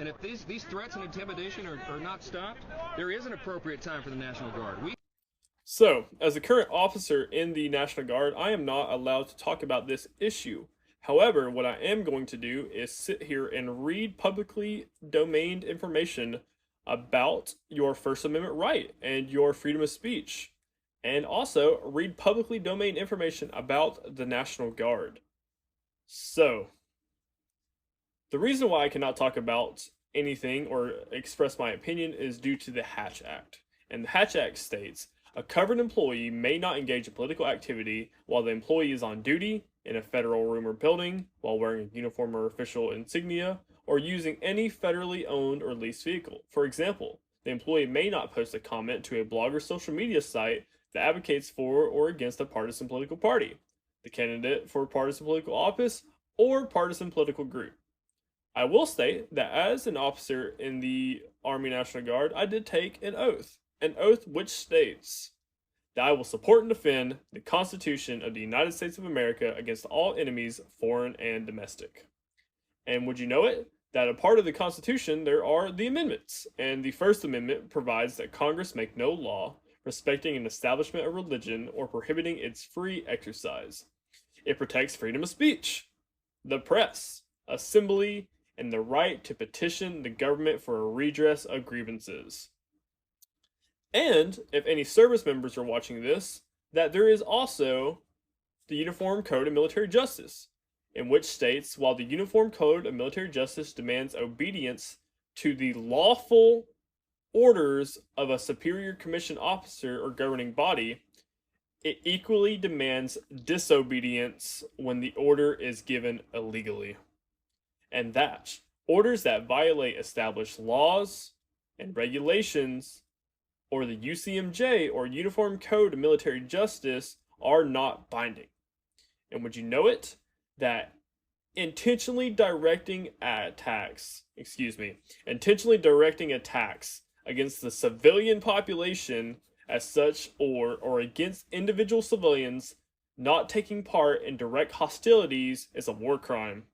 And if these threats and intimidation are not stopped, there is an appropriate time for the National Guard. So, as a current officer in the National Guard, I am not allowed to talk about this issue. However, what I am going to do is sit here and read publicly domained information about your First Amendment right and your freedom of speech, and also read publicly domained information about the National Guard. So, the reason why I cannot talk about anything or express my opinion is due to the Hatch Act. And the Hatch Act states, a covered employee may not engage in political activity while the employee is on duty, in a federal room or building, while wearing a uniform or official insignia, or using any federally owned or leased vehicle. For example, the employee may not post a comment to a blog or social media site that advocates for or against a partisan political party, the candidate for a partisan political office, or partisan political group. I will state that as an officer in the Army National Guard, I did take an oath which states that I will support and defend the Constitution of the United States of America against all enemies, foreign and domestic. And would you know it? That a part of the Constitution, there are the amendments. And the First Amendment provides that Congress make no law respecting an establishment of religion or prohibiting its free exercise. It protects freedom of speech, the press, assembly, and the right to petition the government for a redress of grievances. And if any service members are watching this, that there is also the Uniform Code of Military Justice, in which states, while the Uniform Code of Military Justice demands obedience to the lawful orders of a superior commissioned officer or governing body, it equally demands disobedience when the order is given illegally. And that orders that violate established laws and regulations or the UCMJ or Uniform Code of Military Justice are not binding. And would you know it? That intentionally directing attacks against the civilian population as such or against individual civilians not taking part in direct hostilities is a war crime,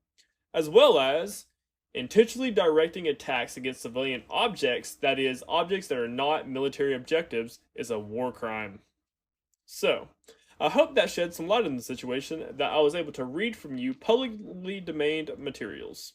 as well as intentionally directing attacks against civilian objects, that is, objects that are not military objectives, is a war crime. So, I hope that shed some light on the situation, that I was able to read from you publicly domained materials.